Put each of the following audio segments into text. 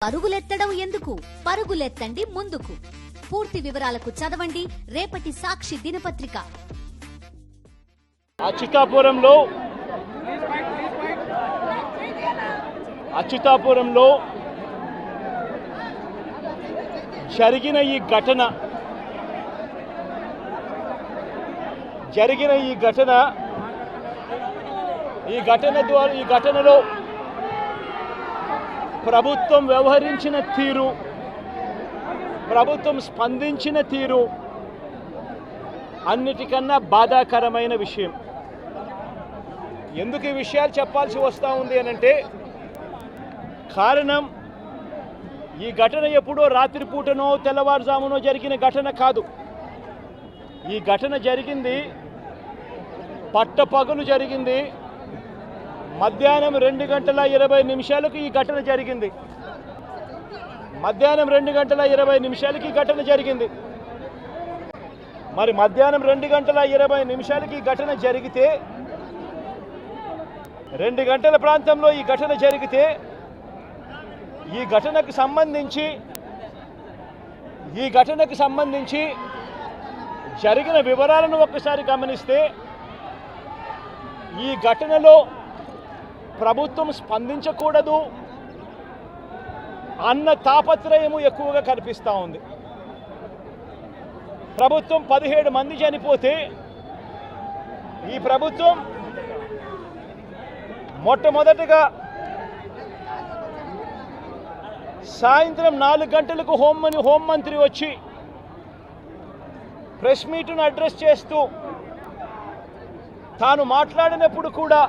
పరుగులెత్తడం ఎందుకు? పరుగులెత్తండి ముందుకు. పూర్తి వివరాలకు చదవండి రేపటి సాక్షి దినపత్రిక. అచ్యుతాపురంలో జరిగిన ఈ ఘటనలో ప్రభుత్వం వ్యవహరించిన తీరు, ప్రభుత్వం స్పందించిన తీరు అన్నిటికన్నా బాధాకరమైన విషయం. ఎందుకు ఈ విషయాలు చెప్పాల్సి వస్తూ ఉంది అనంటే, కారణం ఈ ఘటన ఎప్పుడో రాత్రిపూటనో తెల్లవారుజామునో జరిగిన ఘటన కాదు. ఈ ఘటన జరిగింది పట్టపగలు జరిగింది. మధ్యాహ్నం 2:20 ఈ ఘటన జరిగింది. మధ్యాహ్నం 2:20 ఈ ఘటన జరిగింది. మరి మధ్యాహ్నం 2:20 ఈ ఘటన జరిగితే, 2 గంటల ప్రాంతంలో ఈ ఘటన జరిగితే, ఈ ఘటనకు సంబంధించి జరిగిన వివరాలను ఒక్కసారి గమనిస్తే, ఈ ఘటనలో ప్రభుత్వం స్పందించకూడదు అన్న తాపత్రయము ఎక్కువగా కనిపిస్తూ ఉంది. ప్రభుత్వం 17 మంది చనిపోతే, ఈ ప్రభుత్వం మొట్టమొదటగా సాయంత్రం 4 గంటలకు హోంమంత్రి వచ్చి ప్రెస్ మీట్ను అడ్రస్ చేస్తూ తాను మాట్లాడినప్పుడు కూడా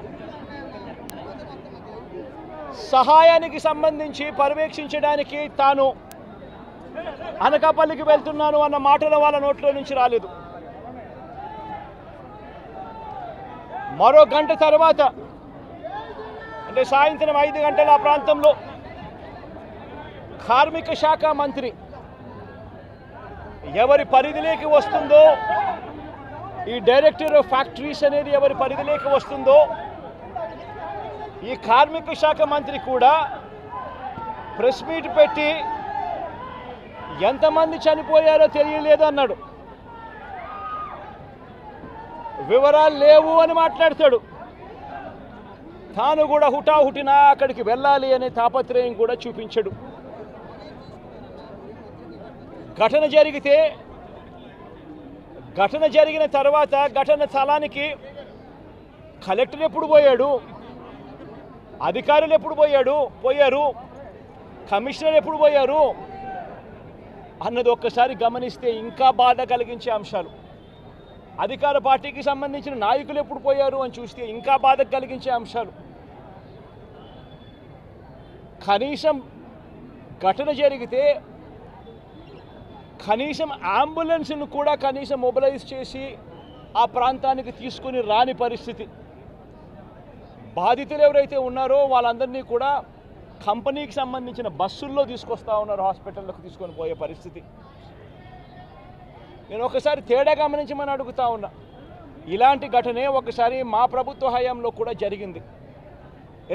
సహాయానికి సంబంధించి పర్యవేక్షించడానికి తాను అనకాపల్లికి వెళ్తున్నాను అన్న మాటలు వాళ్ళ నోట్లో నుంచి రాలేదు. మరో గంట తర్వాత, అంటే సాయంత్రం 5 గంటల ఆ ప్రాంతంలో కార్మిక శాఖ మంత్రి ఎవరి పరిధిలోకి వస్తుందో, ఈ డైరెక్టర్ ఆఫ్ ఫ్యాక్టరీస్ అనేది ఎవరి పరిధిలోకి వస్తుందో, ఈ కార్మిక శాఖ మంత్రి కూడా ప్రెస్ మీట్ పెట్టి ఎంతమంది చనిపోయారో తెలియలేదు అన్నాడు. వివరాలు లేవు అని మాట్లాడతాడు. తాను కూడా హుటాహుటిన అక్కడికి వెళ్ళాలి అనే తాపత్రయం కూడా చూపించడు. ఘటన జరిగిన తర్వాత ఘటన స్థలానికి కలెక్టర్ ఎప్పుడు పోయాడు, అధికారులు ఎప్పుడు పోయారు, కమిషనర్ ఎప్పుడు పోయారు అన్నది ఒక్కసారి గమనిస్తే ఇంకా బాధ కలిగించే అంశాలు. అధికార పార్టీకి సంబంధించిన నాయకులు ఎప్పుడు పోయారు అని చూస్తే ఇంకా బాధ కలిగించే అంశాలు. కనీసం ఘటన జరిగితే కనీసం అంబులెన్స్ను కూడా మొబిలైజ్ చేసి ఆ ప్రాంతానికి తీసుకుని రాని పరిస్థితి. బాధితులు ఎవరైతే ఉన్నారో వాళ్ళందరినీ కూడా కంపెనీకి సంబంధించిన బస్సుల్లో తీసుకొస్తా ఉన్నారు, హాస్పిటల్లోకి తీసుకొని పోయే పరిస్థితి. నేను ఒకసారి తేడా గమనించమని అడుగుతా ఉన్నా. ఇలాంటి ఘటనే ఒకసారి మా ప్రభుత్వ హయాంలో కూడా జరిగింది.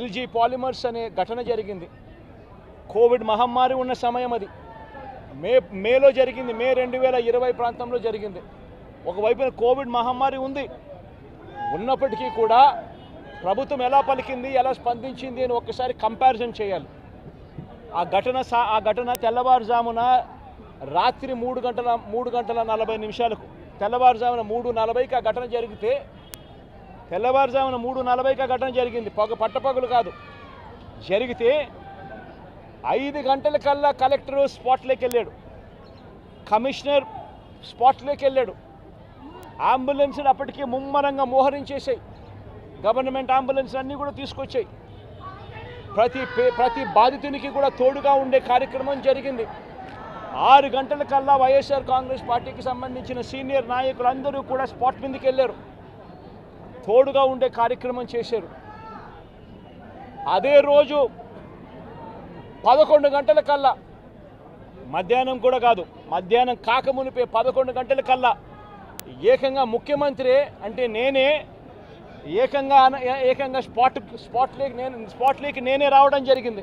ఎల్జీ పాలిమర్స్ అనే ఘటన జరిగింది. కోవిడ్ మహమ్మారి ఉన్న సమయం అది. మేలో జరిగింది. మే 2020 ప్రాంతంలో జరిగింది. ఒకవైపున కోవిడ్ మహమ్మారి ఉన్నప్పటికీ కూడా ప్రభుత్వం ఎలా పలికింది, ఎలా స్పందించింది అని ఒక్కసారి కంపారిజన్ చేయాలి. ఆ ఘటన తెల్లవారుజామున రాత్రి 3:40 తెల్లవారుజామున 3:40 ఆ ఘటన జరిగితే, తెల్లవారుజామున 3:40 ఆ ఘటన జరిగింది. పట్టపగలు కాదు. జరిగితే 5 గంటలకల్లా కలెక్టర్ స్పాట్లోకి వెళ్ళాడు, కమిషనర్ స్పాట్లోకి వెళ్ళాడు. అంబులెన్స్ని అప్పటికీ ముమ్మరంగా మోహరించేసాయి. గవర్నమెంట్ అంబులెన్స్ అన్నీ కూడా తీసుకొచ్చాయి. ప్రతి బాధితునికి కూడా తోడుగా ఉండే కార్యక్రమం జరిగింది. 6 గంటలకల్లా వైఎస్ఆర్ కాంగ్రెస్ పార్టీకి సంబంధించిన సీనియర్ నాయకులందరూ కూడా స్పాట్ మీదకి వెళ్ళారు, తోడుగా ఉండే కార్యక్రమం చేశారు. అదే రోజు 11 గంటలకల్లా, మధ్యాహ్నం కూడా కాదు, మధ్యాహ్నం కాకమునిపే 11 గంటలకల్లా ఏకంగా ముఖ్యమంత్రి అంటే నేనే ఏకంగా స్పాట్లోకి నేనే రావడం జరిగింది.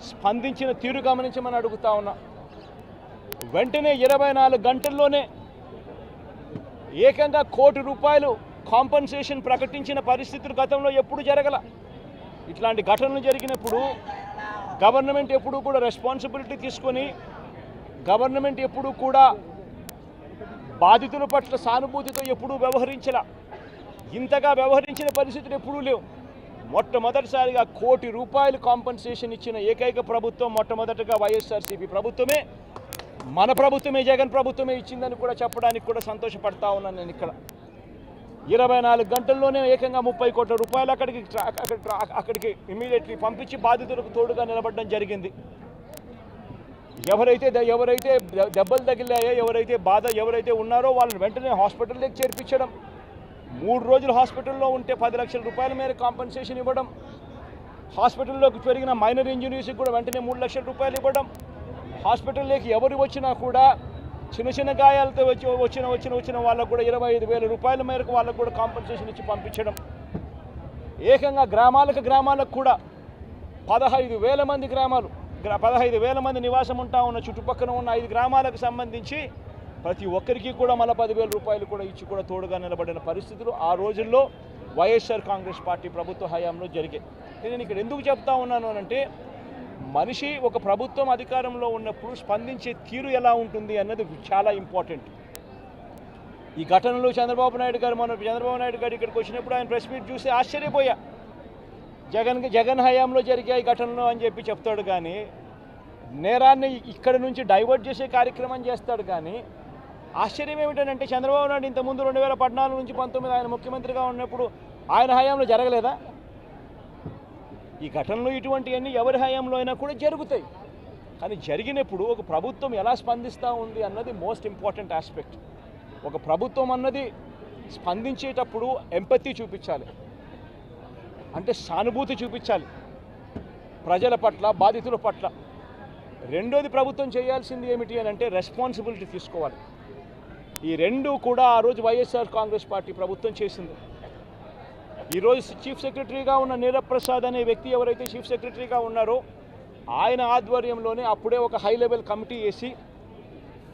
స్పందించిన తీరు గమనించమని అడుగుతా ఉన్నా. వెంటనే 24 గంటల్లోనే ఏకంగా ₹1 కోటి కాంపన్సేషన్ ప్రకటించిన పరిస్థితులు గతంలో ఎప్పుడు జరగల. ఇట్లాంటి ఘటనలు జరిగినప్పుడు గవర్నమెంట్ ఎప్పుడూ కూడా రెస్పాన్సిబిలిటీ తీసుకొని గవర్నమెంట్ ఎప్పుడూ కూడా బాధితుల పట్ల సానుభూతితో ఎప్పుడూ వ్యవహరించలా. ఇంతగా వ్యవహరించిన పరిస్థితులు ఎప్పుడూ లేవు. మొట్టమొదటిసారిగా ₹1 కోటి కాంపన్సేషన్ ఇచ్చిన ఏకైక ప్రభుత్వం మొట్టమొదటగా వైఎస్ఆర్సీపీ ప్రభుత్వమే, మన ప్రభుత్వమే, జగన్ ప్రభుత్వమే ఇచ్చిందని కూడా చెప్పడానికి కూడా సంతోషపడతా ఉన్నాను నేను. ఇక్కడ 24 గంటల్లోనే ఏకంగా ₹30 కోట్ల అక్కడికి ఇమీడియట్లీ పంపించి బాధితులకు తోడుగా నిలబడడం జరిగింది. ఎవరైతే దెబ్బలు తగిలాయో, ఎవరైతే ఉన్నారో వాళ్ళని వెంటనే హాస్పిటల్లోకి చేర్పించడం, 3 రోజులు హాస్పిటల్లో ఉంటే ₹10 లక్షల మేర కాంపన్సేషన్ ఇవ్వడం, హాస్పిటల్లోకి పెరిగిన మైనర్ ఇంజనీర్స్కి కూడా వెంటనే ₹3 లక్షలు ఇవ్వడం, హాస్పిటల్లోకి ఎవరు వచ్చినా కూడా చిన్న గాయాలతో వచ్చిన వాళ్ళకు కూడా ₹25,000 మేరకు వాళ్ళకు కూడా కాంపన్సేషన్ ఇచ్చి పంపించడం, ఏకంగా గ్రామాలకు కూడా 15,000 మంది 15,000 మంది నివాసం ఉంటా ఉన్న చుట్టుపక్కల ఉన్న 5 గ్రామాలకు సంబంధించి ప్రతి ఒక్కరికి కూడా మళ్ళీ ₹10,000 కూడా ఇచ్చి కూడా తోడుగా నిలబడిన పరిస్థితులు ఆ రోజుల్లో వైఎస్ఆర్ కాంగ్రెస్ పార్టీ ప్రభుత్వ హయాంలో జరిగాయి. నేను ఇక్కడ ఎందుకు చెప్తా ఉన్నాను అంటే, మనిషి ఒక ప్రభుత్వం అధికారంలో ఉన్నప్పుడు స్పందించే తీరు ఎలా ఉంటుంది అన్నది చాలా ఇంపార్టెంట్. ఈ ఘటనలో చంద్రబాబు నాయుడు గారు ఇక్కడికి వచ్చినప్పుడు ఆయన ప్రెస్ మీట్ చూసి ఆశ్చర్యపోయా. జగన్ హయాంలో జరిగాయి ఘటనలు అని చెప్పి చెప్తాడు కానీ, నేరాన్ని ఇక్కడ నుంచి డైవర్ట్ చేసే కార్యక్రమం చేస్తాడు కానీ, ఆశ్చర్యం ఏమిటంటే చంద్రబాబు నాయుడు ఇంతకుముందు 2014 నుంచి 19 ఆయన ముఖ్యమంత్రిగా ఉన్నప్పుడు ఆయన హయాంలో జరగలేదా? ఈ ఘటనలు ఇటువంటివన్నీ ఎవరి హయాంలో అయినా కూడా జరుగుతాయి. కానీ జరిగినప్పుడు ఒక ప్రభుత్వం ఎలా స్పందిస్తూ ఉంది అన్నది మోస్ట్ ఇంపార్టెంట్ ఆస్పెక్ట్. ఒక ప్రభుత్వం అన్నది స్పందించేటప్పుడు ఎంపతి చూపించాలి, అంటే సానుభూతి చూపించాలి ప్రజల పట్ల, బాధితుల పట్ల. రెండోది ప్రభుత్వం చేయాల్సింది ఏమిటి అని అంటే రెస్పాన్సిబిలిటీ తీసుకోవాలి. ఈ రెండు కూడా ఆ రోజు వైఎస్ఆర్ కాంగ్రెస్ పార్టీ ప్రభుత్వం చేసింది. ఈరోజు చీఫ్ సెక్రటరీగా ఉన్న నీరప్రసాద్ అనే వ్యక్తి ఎవరైతే చీఫ్ సెక్రటరీగా ఉన్నారో ఆయన ఆధ్వర్యంలోనే అప్పుడే ఒక హై లెవెల్ కమిటీ వేసి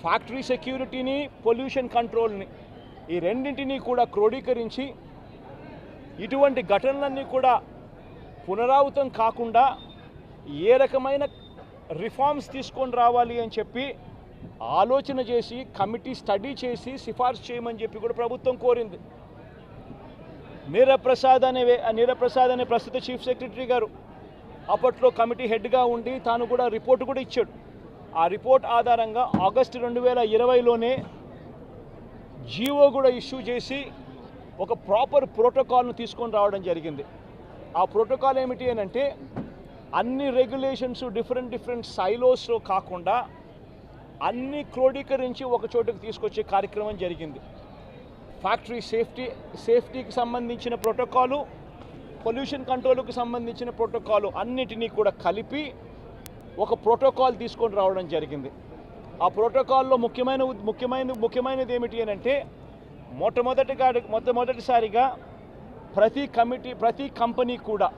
ఫ్యాక్టరీ సెక్యూరిటీని, పొల్యూషన్ కంట్రోల్ని, ఈ రెండింటినీ కూడా క్రోడీకరించి ఇటువంటి ఘటనలన్నీ కూడా పునరావృతం కాకుండా ఏ రకమైన రిఫార్మ్స్ తీసుకొని రావాలి అని చెప్పి ఆలోచన చేసి కమిటీ స్టడీ చేసి సిఫార్సు చేయమని చెప్పి కూడా ప్రభుత్వం కోరింది. నీరప్రసాద్ అనే ప్రస్తుత చీఫ్ సెక్రటరీ గారు అప్పట్లో కమిటీ హెడ్గా ఉండి తాను కూడా రిపోర్టు కూడా ఇచ్చాడు. ఆ రిపోర్ట్ ఆధారంగా ఆగస్టు 2020లోనే జీవో కూడా ఇష్యూ చేసి ఒక ప్రాపర్ ప్రోటోకాల్ను తీసుకొని రావడం జరిగింది. ఆ ప్రోటోకాల్ ఏమిటి అని అంటే, అన్ని రెగ్యులేషన్స్ డిఫరెంట్ సైలోస్లో కాకుండా అన్ని క్రోడీకరించి ఒక చోటుకు తీసుకొచ్చే కార్యక్రమం జరిగింది. ఫ్యాక్టరీ సేఫ్టీకి సంబంధించిన ప్రోటోకాలు, పొల్యూషన్ కంట్రోల్కి సంబంధించిన ప్రోటోకాలు అన్నిటినీ కూడా కలిపి ఒక ప్రోటోకాల్ తీసుకొని రావడం జరిగింది. ఆ ప్రోటోకాల్లో ముఖ్యమైనది ఏమిటి అని అంటే, మొట్టమొదటిసారిగా ప్రతి కంపెనీ కూడా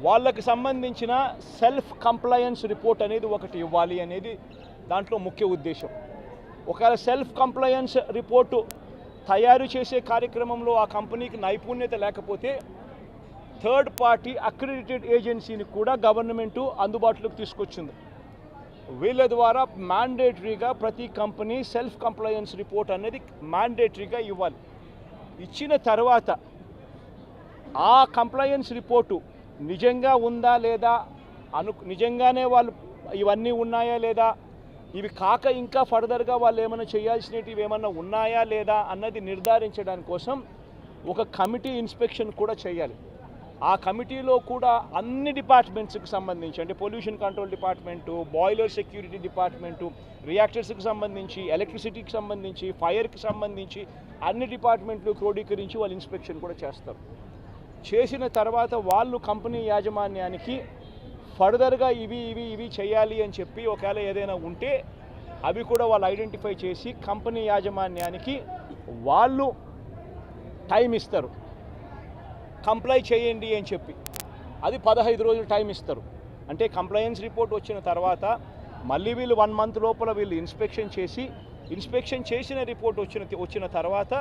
వాళ్ళకి సంబంధించిన సెల్ఫ్ కంప్లయన్స్ రిపోర్ట్ అనేది ఒకటి ఇవ్వాలి అనేది దాంట్లో ముఖ్య ఉద్దేశం. ఒకవేళ సెల్ఫ్ కంప్లయన్స్ రిపోర్టు తయారు చేసే కార్యక్రమంలో ఆ కంపెనీకి నైపుణ్యత లేకపోతే థర్డ్ పార్టీ అక్రిడిటెడ్ ఏజెన్సీని కూడా గవర్నమెంటు అందుబాటులోకి తీసుకొచ్చింది. వీళ్ళ ద్వారా మ్యాండేటరీగా ప్రతి కంపెనీ సెల్ఫ్ కంప్లయన్స్ రిపోర్ట్ అనేది మ్యాండేటరీగా ఇవ్వాలి. ఇచ్చిన తర్వాత ఆ కంప్లయన్స్ రిపోర్టు నిజంగా ఉందా లేదా, నిజంగానే వాళ్ళు ఇవన్నీ ఉన్నాయా లేదా, ఇవి కాక ఇంకా ఫర్దర్గా వాళ్ళు ఏమైనా చేయాల్సినవి ఏమన్నా ఉన్నాయా లేదా అన్నది నిర్ధారించడానికి కోసం ఒక కమిటీ ఇన్స్పెక్షన్ కూడా చేయాలి. ఆ కమిటీలో కూడా అన్ని డిపార్ట్మెంట్స్కి సంబంధించి, అంటే pollution control department, boiler security department, రియాక్టర్స్కి సంబంధించి, ఎలక్ట్రిసిటీకి సంబంధించి, ఫైర్కి సంబంధించి అన్ని డిపార్ట్మెంట్లు క్రోడీకరించి వాళ్ళు ఇన్స్పెక్షన్ కూడా చేస్తారు. చేసిన తర్వాత వాళ్ళు కంపెనీ యాజమాన్యానికి ఫర్దర్గా ఇవి చేయాలి అని చెప్పి ఒకవేళ ఏదైనా ఉంటే అవి కూడా వాళ్ళు ఐడెంటిఫై చేసి కంపెనీ యాజమాన్యానికి వాళ్ళు టైం ఇస్తారు, కంప్లై చేయండి అని చెప్పి. అది 15 రోజులు టైం ఇస్తారు. అంటే కంప్లైన్స్ రిపోర్ట్ వచ్చిన తర్వాత మళ్ళీ వీళ్ళు 1 మంత్ లోపల వీళ్ళు ఇన్స్పెక్షన్ చేసిన రిపోర్ట్ వచ్చిన తర్వాత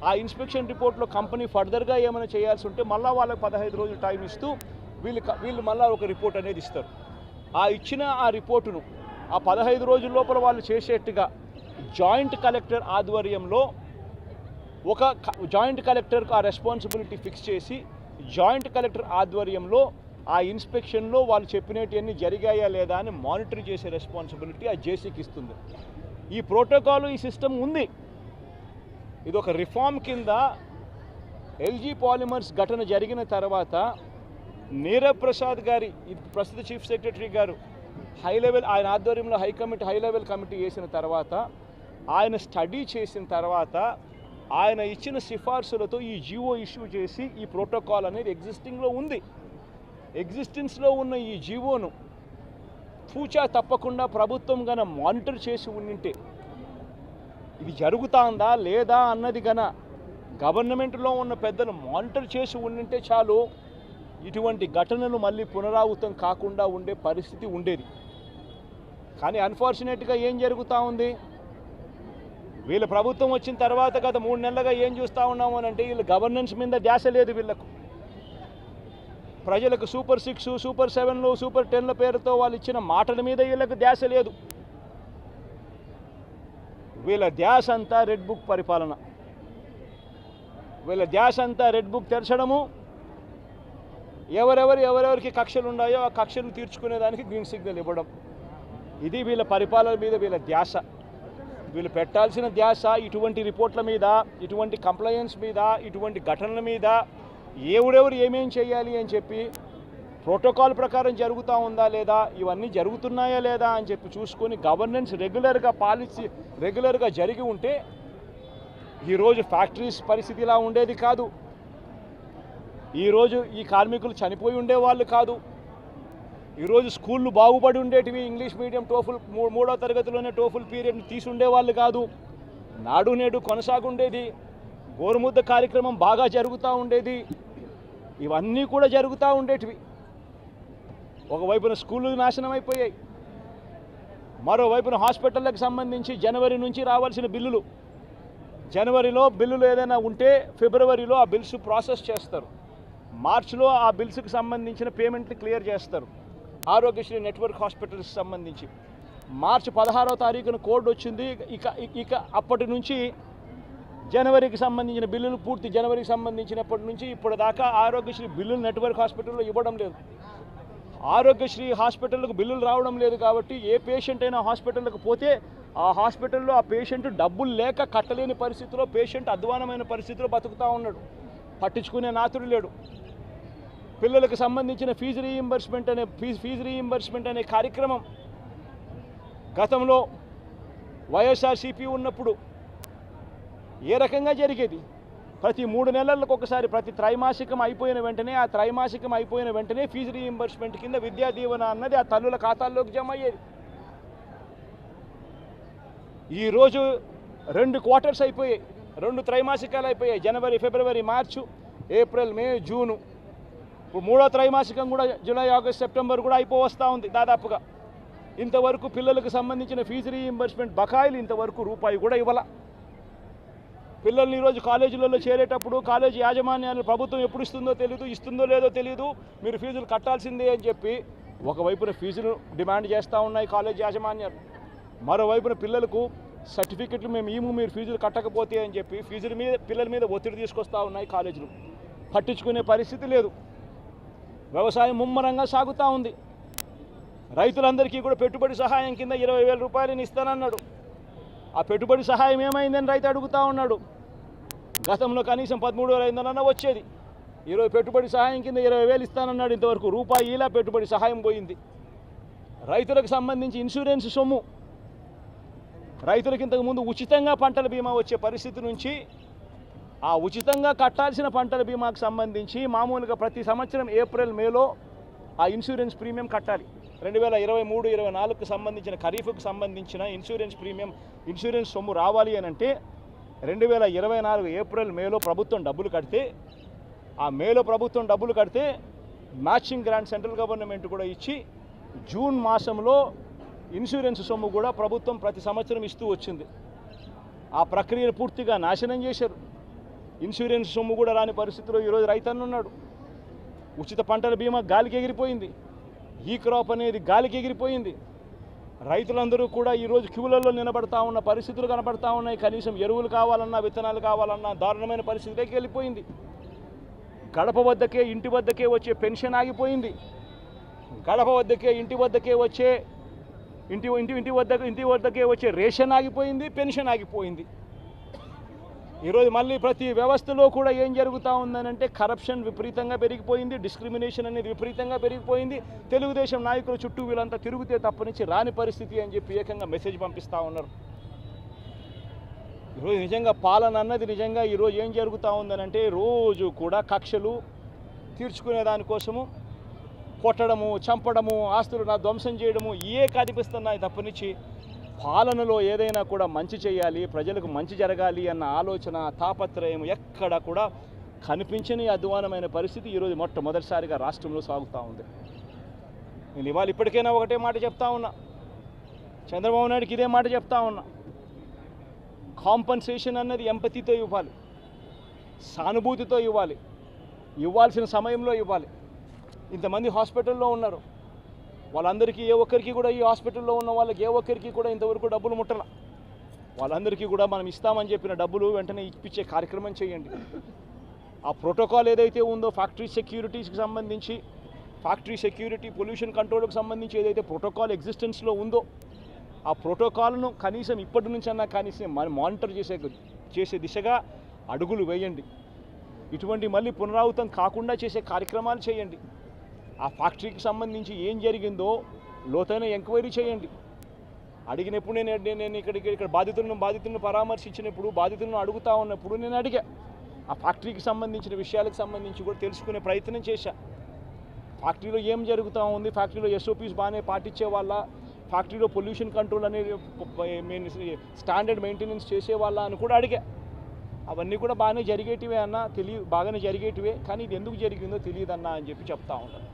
ఆ ఇన్స్పెక్షన్ రిపోర్ట్లో కంపెనీ ఫర్దర్గా ఏమైనా చేయాల్సి ఉంటే మళ్ళీ వాళ్ళకి 15 రోజులు టైం ఇస్తూ వీళ్ళు మళ్ళీ ఒక రిపోర్ట్ అనేది ఇస్తారు. ఆ రిపోర్టును ఆ 15 రోజుల లోపల వాళ్ళు చేసేట్టుగా జాయింట్ కలెక్టర్ ఆధ్వర్యంలో ఒక జాయింట్ కలెక్టర్కు ఆ రెస్పాన్సిబిలిటీ ఫిక్స్ చేసి జాయింట్ కలెక్టర్ ఆధ్వర్యంలో ఆ ఇన్స్పెక్షన్లో వాళ్ళు చెప్పినవన్నీ జరిగాయా లేదా అని మానిటర్ చేసే రెస్పాన్సిబిలిటీ ఆ జేసీకి ఇస్తుంది. ఈ ప్రోటోకాల్ ఈ సిస్టమ్ ఉంది. ఇది ఒక రిఫార్మ్ కింద ఎల్జీ పాలిమర్స్ ఘటన జరిగిన తర్వాత నీరవ్ ప్రసాద్ గారి ప్రస్తుత చీఫ్ సెక్రటరీ గారు ఆయన ఆధ్వర్యంలో హై లెవెల్ కమిటీ వేసిన తర్వాత ఆయన స్టడీ చేసిన తర్వాత ఆయన ఇచ్చిన సిఫార్సులతో ఈ జియో ఇష్యూ చేసి ఈ ప్రోటోకాల్ అనేది ఎగ్జిస్టెన్స్లో ఉన్న ఈ జియోను పూచా తప్పకుండా ప్రభుత్వం గన మానిటర్ చేసి ఉండింటే ఇది జరుగుతుందా లేదా అన్నది గన గవర్నమెంట్లో ఉన్న పెద్దలు మానిటర్ చేసి ఉండింటే చాలు ఇటువంటి ఘటనలు మళ్ళీ పునరావృతం కాకుండా ఉండే పరిస్థితి ఉండేది. కానీ అన్ఫార్చునేట్గా ఏం జరుగుతూ ఉంది, వీళ్ళ ప్రభుత్వం వచ్చిన తర్వాత గత 3 నెలలుగా ఏం చూస్తూ ఉన్నాము అని అంటే వీళ్ళు గవర్నెన్స్ మీద ధ్యాస లేదు. వీళ్ళకు ప్రజలకు సూపర్ 6, సూపర్ 7, సూపర్ 10 పేరుతో వాళ్ళు ఇచ్చిన మాటల మీద వీళ్ళకు ధ్యాస లేదు. వీళ్ళ ధ్యాస అంతా రెడ్ బుక్ పరిపాలన, వీళ్ళ ధ్యాస అంతా రెడ్ బుక్ తెరచడము, ఎవరెవరికి కక్షలు ఉన్నాయో ఆ కక్షలు తీర్చుకునేదానికి గ్రీన్ సిగ్నల్ ఇవ్వడం. ఇది వీళ్ళ పరిపాలన మీద వీళ్ళ ధ్యాస. వీళ్ళు పెట్టాల్సిన ధ్యాస ఇటువంటి రిపోర్ట్ల మీద, ఇటువంటి కంప్లైంట్స్ మీద, ఇటువంటి ఘటనల మీద ఎవరెవరు ఏమేం చేయాలి అని చెప్పి ప్రోటోకాల్ ప్రకారం జరుగుతూ ఉందా లేదా, ఇవన్నీ జరుగుతున్నాయా లేదా అని చెప్పి చూసుకొని గవర్నెన్స్ పాలసీ రెగ్యులర్గా జరిగి ఉంటే ఈరోజు ఫ్యాక్టరీస్ పరిస్థితి ఇలా ఉండేది కాదు. ఈరోజు ఈ కార్మికులు చనిపోయి ఉండేవాళ్ళు కాదు. ఈరోజు స్కూళ్ళు బాగుపడి ఉండేటివి. ఇంగ్లీష్ మీడియం టోఫుల్ 3వ తరగతిలోనే టోఫుల్ పీరియడ్ని తీసుండేవాళ్ళు కాదు. నాడు నేడు కొనసాగుండేది. గోరుముద్ద కార్యక్రమం బాగా జరుగుతూ ఉండేది. ఇవన్నీ కూడా జరుగుతూ ఉండేటివి. ఒకవైపున స్కూళ్ళు నాశనం అయిపోయాయి, మరోవైపున హాస్పిటళ్ళకి సంబంధించి జనవరి నుంచి రావాల్సిన బిల్లులు, జనవరిలో బిల్లులు ఏదైనా ఉంటే ఫిబ్రవరిలో ఆ బిల్స్ ప్రాసెస్ చేస్తారు, మార్చిలో ఆ బిల్స్కి సంబంధించిన పేమెంట్లు క్లియర్ చేస్తారు. ఆరోగ్యశ్రీ నెట్వర్క్ హాస్పిటల్స్ సంబంధించి మార్చి 16వ తారీఖున కోడ్ వచ్చింది. ఇక అప్పటి నుంచి జనవరికి సంబంధించిన బిల్లులు పూర్తి జనవరికి సంబంధించినప్పటి నుంచి ఇప్పుడు దాకా ఆరోగ్యశ్రీ బిల్లులు నెట్వర్క్ హాస్పిటల్లో ఇవ్వడం లేదు. ఆరోగ్యశ్రీ హాస్పిటల్కు బిల్లులు రావడం లేదు కాబట్టి ఏ పేషెంట్ అయినా హాస్పిటల్కి పోతే ఆ హాస్పిటల్లో ఆ పేషెంట్ డబ్బులు లేక కట్టలేని పరిస్థితిలో, పేషెంట్ అధ్వానమైన పరిస్థితిలో బతుకుతూ ఉన్నాడు. పట్టించుకునే నాతుడు లేడు. పిల్లలకు సంబంధించిన ఫీజు రీయింబర్స్మెంట్ అనే కార్యక్రమం గతంలో వైఎస్ఆర్సీపీ ఉన్నప్పుడు ఏ రకంగా జరిగేది? ప్రతి 3 నెలలకు ఒకసారి, ప్రతి త్రైమాసికం అయిపోయిన వెంటనే ఫీజు రీయింబర్స్మెంట్ కింద విద్యా దీవెన అన్నది ఆ తల్లుల ఖాతాల్లోకి జమ అయ్యేది. ఈరోజు 2 క్వార్టర్స్ అయిపోయాయి, 2 త్రైమాసికాలు అయిపోయాయి. జనవరి, ఫిబ్రవరి, మార్చు, ఏప్రిల్, మే, జూను. ఇప్పుడు 3వ త్రైమాసికం కూడా జూలై, ఆగస్ట్, సెప్టెంబర్ కూడా అయిపోవస్తూ ఉంది దాదాపుగా. ఇంతవరకు పిల్లలకు సంబంధించిన ఫీజు రీయింబర్స్మెంట్ బకాయిలు ఇంతవరకు రూపాయి కూడా ఇవ్వాల. పిల్లల్ని ఈరోజు కాలేజీలలో చేరేటప్పుడు కాలేజీ యాజమాన్యాలు ప్రభుత్వం ఎప్పుడు ఇస్తుందో లేదో తెలియదు, మీరు ఫీజులు కట్టాల్సిందే అని చెప్పి ఒకవైపున ఫీజులు డిమాండ్ చేస్తూ ఉన్నాయి కాలేజీ యాజమాన్యాలు, మరోవైపున పిల్లలకు సర్టిఫికెట్లు మీరు ఫీజులు కట్టకపోతే అని చెప్పి పిల్లల మీద ఒత్తిడి తీసుకొస్తూ ఉన్నాయి కాలేజీలు. పట్టించుకునే పరిస్థితి లేదు. వ్యవసాయం ముమ్మరంగా సాగుతూ ఉంది. రైతులందరికీ కూడా పెట్టుబడి సహాయం కింద 20,000 రూపాయలని ఇస్తానన్నాడు. ఆ పెట్టుబడి సహాయం ఏమైందని రైతు అడుగుతూ ఉన్నాడు. గతంలో కనీసం 13,500 వచ్చేది. ఈరోజు పెట్టుబడి సహాయం కింద 20,000 ఇస్తానన్నాడు. ఇంతవరకు రూపాయి ఇలా పెట్టుబడి సహాయం పోయింది. రైతులకు సంబంధించి ఇన్సూరెన్స్ సొమ్ము, రైతులకు ఇంతకుముందు ఉచితంగా పంటల బీమా వచ్చే పరిస్థితి నుంచి ఆ ఉచితంగా కట్టాల్సిన పంటల బీమాకు సంబంధించి మామూలుగా ప్రతి సంవత్సరం ఏప్రిల్, మేలో ఆ ఇన్సూరెన్స్ ప్రీమియం కట్టాలి. 2023-24కు సంబంధించిన ఖరీఫ్కు సంబంధించిన ఇన్సూరెన్స్ సొమ్ము రావాలి అని అంటే 2024 ఏప్రిల్, మేలో ప్రభుత్వం డబ్బులు కడితే, ఆ మేలో ప్రభుత్వం డబ్బులు కడితే మ్యాచింగ్ గ్రాంట్ సెంట్రల్ గవర్నమెంట్ కూడా ఇచ్చి జూన్ మాసంలో ఇన్సూరెన్స్ సొమ్ము కూడా ప్రభుత్వం ప్రతి సంవత్సరం ఇస్తూ వచ్చింది. ఆ ప్రక్రియను పూర్తిగా నాశనం చేశారు. ఇన్సూరెన్స్ సొమ్ము కూడా రాని పరిస్థితిలో ఈరోజు రైతన్న ఉన్నాడు. ఉచిత పంటల బీమా గాలికి ఎగిరిపోయింది. ఈ క్రాప్ అనేది గాలికి ఎగిరిపోయింది. రైతులందరూ కూడా ఈరోజు క్యూలలో నిలబడతా ఉన్న పరిస్థితులు కనబడతా ఉన్నాయి. కనీసం ఎరువులు కావాలన్నా, విత్తనాలు కావాలన్నా దారుణమైన పరిస్థితిలోకి వెళ్ళిపోయింది. గడప వద్దకే, ఇంటి వద్దకే వచ్చే పెన్షన్ ఆగిపోయింది. గడప వద్దకే, ఇంటి వద్దకే వచ్చే ఇంటి వద్దకే వచ్చే రేషన్ ఆగిపోయింది, పెన్షన్ ఆగిపోయింది. ఈరోజు మళ్ళీ ప్రతి వ్యవస్థలో కూడా ఏం జరుగుతూ ఉందనంటే కరప్షన్ విపరీతంగా పెరిగిపోయింది, డిస్క్రిమినేషన్ అనేది విపరీతంగా పెరిగిపోయింది. తెలుగుదేశం నాయకుల చుట్టూ వీళ్ళంతా తిరుగుతే తప్పనించి రాని పరిస్థితి అని చెప్పి ఏకంగా మెసేజ్ పంపిస్తూ ఉన్నారు. ఈరోజు నిజంగా పాలన అన్నది నిజంగా ఈరోజు ఏం జరుగుతూ ఉందనంటే రోజు కూడా కక్షలు తీర్చుకునే దానికోసము కొట్టడము, చంపడము, ఆస్తులు ధ్వంసం చేయడము కనిపిస్తున్నాయి తప్పనించి పాలనలో ఏదైనా కూడా మంచి చేయాలి, ప్రజలకు మంచి జరగాలి అన్న ఆలోచన, తాపత్రయం ఎక్కడ కూడా కనిపించని అధ్వానమైన పరిస్థితి ఈరోజు మొట్టమొదటిసారిగా రాష్ట్రంలో సాగుతూ ఉంది. నేను ఇవాళ ఇప్పటికైనా ఒకటే మాట చెప్తా ఉన్నా, చంద్రబాబు నాయుడుకి ఇదే మాట చెప్తా ఉన్నా. కాంపన్సేషన్ అన్నది ఎంపతితో ఇవ్వాలి, సానుభూతితో ఇవ్వాలి, ఇవ్వాల్సిన సమయంలో ఇవ్వాలి. ఇంతమంది హాస్పిటల్లో ఉన్నారు, వాళ్ళందరికీ ఏ ఒక్కరికి కూడా, ఈ హాస్పిటల్లో ఉన్న వాళ్ళకి ఏ ఒక్కరికి కూడా ఇంతవరకు డబ్బులు ముట్టల. వాళ్ళందరికీ కూడా మనం ఇస్తామని చెప్పిన డబ్బులు వెంటనే ఇప్పించే కార్యక్రమం చేయండి. ఆ ప్రోటోకాల్ ఏదైతే ఉందో ఫ్యాక్టరీ సెక్యూరిటీస్కి సంబంధించి, ఫ్యాక్టరీ సెక్యూరిటీ, పొల్యూషన్ కంట్రోల్కి సంబంధించి ఏదైతే ప్రోటోకాల్ ఎగ్జిస్టెన్స్లో ఉందో ఆ ప్రోటోకాల్ను కనీసం ఇప్పటి నుంచి అన్నా కనీసం మానిటర్ చేసే దిశగా అడుగులు వేయండి. ఇటువంటి మళ్ళీ పునరావృతం కాకుండా చేసే కార్యక్రమాలు చేయండి. ఆ ఫ్యాక్టరీకి సంబంధించి ఏం జరిగిందో లోతైన ఎంక్వైరీ చేయండి. అడిగినప్పుడు నేను ఇక్కడ బాధితులను పరామర్శించినప్పుడు, బాధితులను అడుగుతా ఉన్నప్పుడు నేను అడిగా, ఆ ఫ్యాక్టరీకి సంబంధించిన విషయాలకు సంబంధించి కూడా తెలుసుకునే ప్రయత్నం చేశా. ఫ్యాక్టరీలో ఏం జరుగుతూ ఉంది, ఫ్యాక్టరీలో ఎస్ఓపీస్ బాగానే పాటించే వాళ్ళ, ఫ్యాక్టరీలో పొల్యూషన్ కంట్రోల్ అనేది స్టాండర్డ్ మెయింటెనెన్స్ చేసే వాళ్ళ అని కూడా అడిగా. అవన్నీ కూడా బాగానే జరిగేటివే అన్న, బాగానే జరిగేటివే, కానీ ఇది ఎందుకు జరిగిందో తెలియదన్నా అని చెప్పి చెప్తా ఉన్నాను.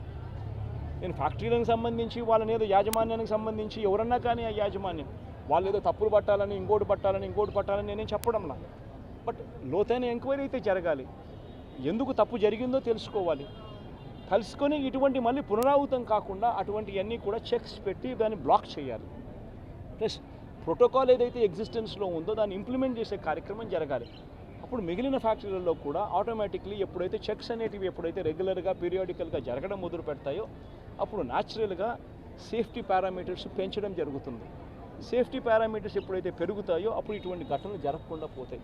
నేను ఫ్యాక్టరీలకు సంబంధించి వాళ్ళని ఏదో యాజమాన్యానికి సంబంధించి ఎవరన్నా కానీ ఆ యాజమాన్యం వాళ్ళు ఏదో తప్పులు పట్టాలని, ఇంకోటి పట్టాలని నేనేం చెప్పడంలా. బట్ లోతైన ఎంక్వైరీ అయితే జరగాలి. ఎందుకు తప్పు జరిగిందో తెలుసుకోవాలి. తెలుసుకొని ఇటువంటి మళ్ళీ పునరావృతం కాకుండా అటువంటివన్నీ కూడా చెక్స్ పెట్టి దాన్ని బ్లాక్ చేయాలి. ప్లస్ ప్రోటోకాల్ ఏదైతే ఎగ్జిస్టెన్స్లో ఉందో దాన్ని ఇంప్లిమెంట్ చేసే కార్యక్రమం జరగాలి. అప్పుడు మిగిలిన ఫ్యాక్టరీలలో కూడా ఆటోమేటిక్లీ ఎప్పుడైతే చెక్స్ అనేటివి ఎప్పుడైతే రెగ్యులర్గా, పీరియాడికల్గా జరగడం మొదలు పెడతాయో అప్పుడు న్యాచురల్గా సేఫ్టీ పారామీటర్స్ పెంచడం జరుగుతుంది. సేఫ్టీ పారామీటర్స్ ఎప్పుడైతే పెరుగుతాయో అప్పుడు ఇటువంటి ఘటనలు జరగకుండా పోతాయి.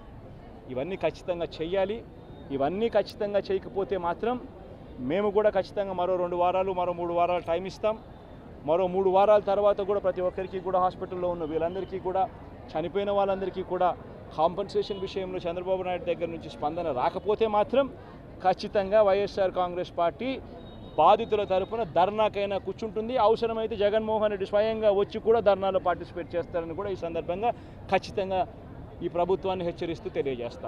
ఇవన్నీ ఖచ్చితంగా చేయాలి. ఇవన్నీ ఖచ్చితంగా చేయకపోతే మాత్రం మేము కూడా ఖచ్చితంగా మరో 2 వారాలు, మరో 3 వారాలు టైం ఇస్తాం. మరో 3 వారాల తర్వాత కూడా ప్రతి ఒక్కరికి కూడా హాస్పిటల్లో ఉన్న వీళ్ళందరికీ కూడా, చనిపోయిన వాళ్ళందరికీ కూడా కాంపన్సేషన్ విషయంలో చంద్రబాబు నాయుడు దగ్గర నుంచి స్పందన రాకపోతే మాత్రం ఖచ్చితంగా వైఎస్ఆర్ కాంగ్రెస్ పార్టీ బాధితుల తరఫున ధర్నాకైనా కూర్చుంటుంది. అవసరమైతే జగన్మోహన్ రెడ్డి స్వయంగా వచ్చి కూడా ధర్నాలో పార్టిసిపేట్ చేస్తారని కూడా ఈ సందర్భంగా ఖచ్చితంగా ఈ ప్రభుత్వాన్ని హెచ్చరిస్తూ తెలియజేస్తాం.